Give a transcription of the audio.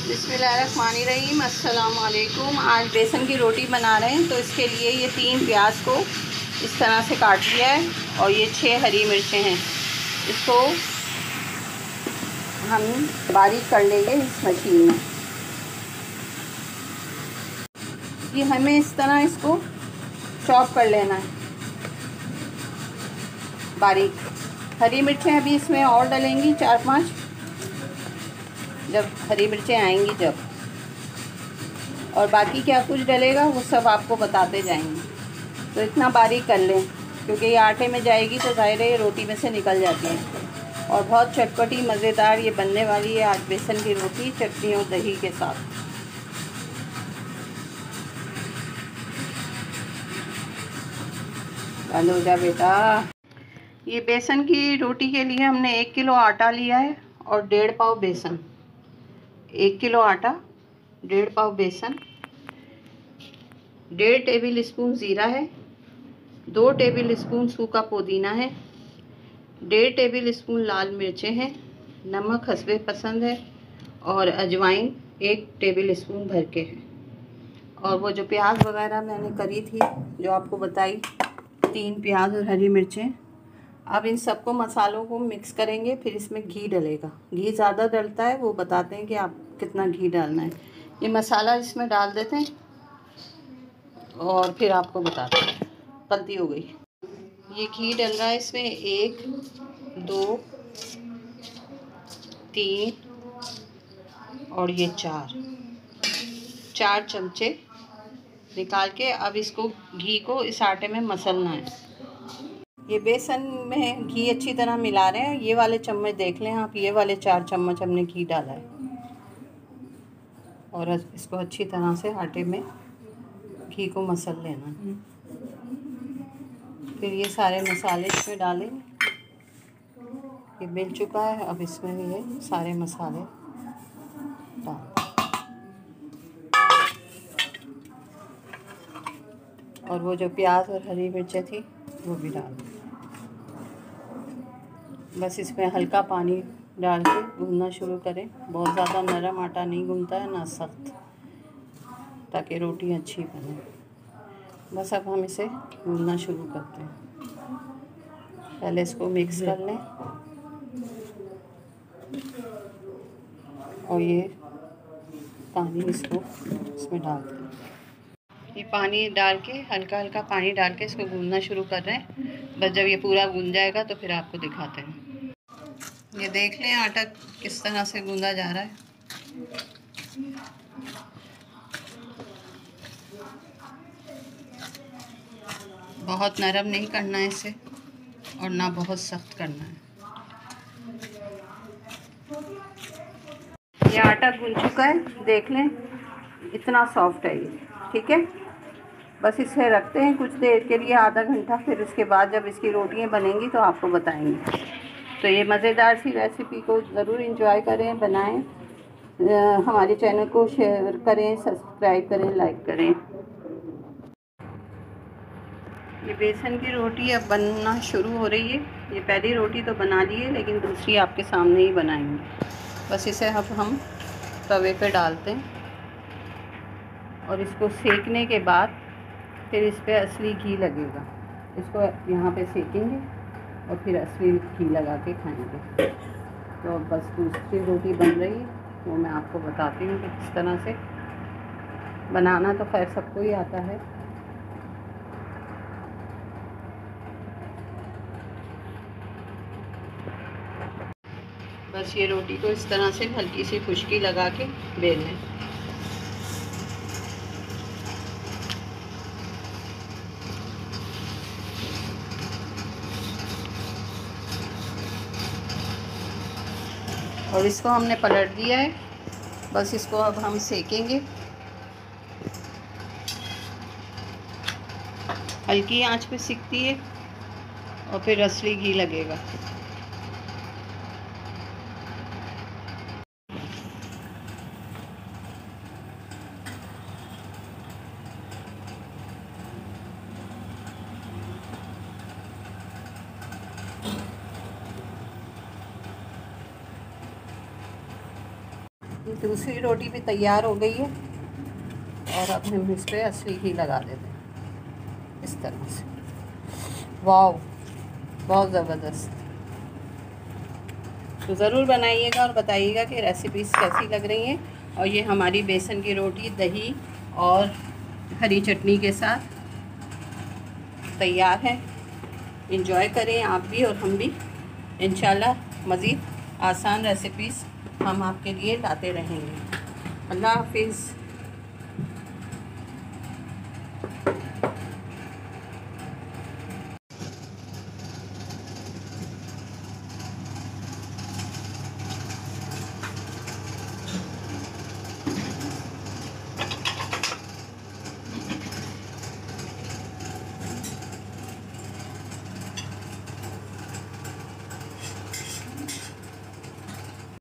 बिस्मिल्लाहिर्रहमानिर्रहीम। अस्सलाम वालेकुम। आज बेसन की रोटी बना रहे हैं, तो इसके लिए ये 3 प्याज को इस तरह से काट लिया है और ये 6 हरी मिर्चें हैं। इसको हम बारीक कर लेंगे इस मशीन में। ये हमें इस तरह इसको चॉप कर लेना है बारीक। हरी मिर्चें अभी इसमें और डलेंगी 4-5, जब हरी मिर्चें आएंगी जब, और बाकी क्या कुछ डलेगा वो सब आपको बताते जाएंगे। तो इतना बारीक कर लें, क्योंकि ये आटे में जाएगी तो ज़ाहिर है ये रोटी में से निकल जाती है। और बहुत चटपटी मज़ेदार ये बनने वाली है आज बेसन की रोटी, चटनी और दही के साथ। बंद हो जा बेटा। ये बेसन की रोटी के लिए हमने 1 किलो आटा लिया है और 1.5 पाव बेसन। 1 किलो आटा, 1.5 पाव बेसन, 1.5 टेबल स्पून ज़ीरा है, 2 टेबल स्पून सूखा पुदीना है, 1.5 टेबल स्पून लाल मिर्चें हैं, नमक हस्बे पसंद है, और अजवाइन 1 टेबल स्पून भर के है। और वो जो प्याज वगैरह मैंने करी थी, जो आपको बताई, 3 प्याज और हरी मिर्चें। अब इन सबको मसालों को मिक्स करेंगे, फिर इसमें घी डलेगा। घी ज़्यादा डलता है, वो बताते हैं कि आप कितना घी डालना है। ये मसाला इसमें डाल देते हैं और फिर आपको बताते हैं। गलती हो गई। ये घी डल रहा है इसमें 1, 2, 3 और ये 4 चमचे निकाल के अब इसको घी को इस आटे में मसलना है। ये बेसन में घी अच्छी तरह मिला रहे हैं। ये वाले चम्मच देख लें आप, ये वाले 4 चम्मच हमने घी डाला है और इसको अच्छी तरह से आटे में घी को मसल लेना है। फिर ये सारे मसाले इसमें डालें। ये मिल चुका है, अब इसमें ये सारे मसाले डाल, और वो जो प्याज और हरी मिर्चें थी वो भी डाल। बस इसमें हल्का पानी डाल के गूंदना शुरू करें। बहुत ज़्यादा नरम आटा नहीं गूंदता है, ना सख्त, ताकि रोटी अच्छी बने। बस अब हम इसे गूंदना शुरू करते हैं। पहले इसको मिक्स कर लें और ये पानी इसको इसमें डाल दें। ये पानी डाल के, हल्का हल्का पानी डाल के इसको गूंदना शुरू कर रहे हैं। बस जब ये पूरा गूंद जाएगा तो फिर आपको दिखाते हैं। ये देख लें आटा किस तरह से गूंदा जा रहा है। बहुत नरम नहीं करना है इसे और ना बहुत सख्त करना है। ये आटा गूंद चुका है, देख लें इतना सॉफ्ट है ये। ठीक है, बस इसे रखते हैं कुछ देर के लिए, आधा घंटा। फिर उसके बाद जब इसकी रोटियां बनेंगी तो आपको बताएंगे। तो ये मज़ेदार सी रेसिपी को ज़रूर इंजॉय करें, बनाएं। हमारे चैनल को शेयर करें, सब्सक्राइब करें, लाइक करें। ये बेसन की रोटी अब बनना शुरू हो रही है। ये पहली रोटी तो बना ली है, लेकिन दूसरी आपके सामने ही बनाएंगे। बस इसे अब हम तवे पे डालते हैं और इसको सेकने के बाद फिर इस पर असली घी लगेगा। इसको यहाँ पे सेकेंगे और फिर असली घी लगा के खाएंगे। तो बस दूसरी रोटी बन रही है, वो मैं आपको बताती हूँ कि किस तरह से बनाना। तो खैर सबको ही आता है। बस ये रोटी को इस तरह से हल्की सी खुश्की लगा के बेल लें। और इसको हमने पलट दिया है। बस इसको अब हम सेकेंगे। हल्की आंच पे सिकती है और फिर असली घी लगेगा। दूसरी रोटी भी तैयार हो गई है और अब हम इस पर असली घी लगा देते हैं इस तरह से। वाव, बहुत ज़बरदस्त। तो ज़रूर बनाइएगा और बताइएगा कि रेसिपीज़ कैसी लग रही हैं। और ये हमारी बेसन की रोटी दही और हरी चटनी के साथ तैयार है। एंजॉय करें आप भी और हम भी। इंशाल्लाह मज़ीद आसान रेसिपीज़ हम आपके लिए लाते रहेंगे। अल्लाह हाफिज़।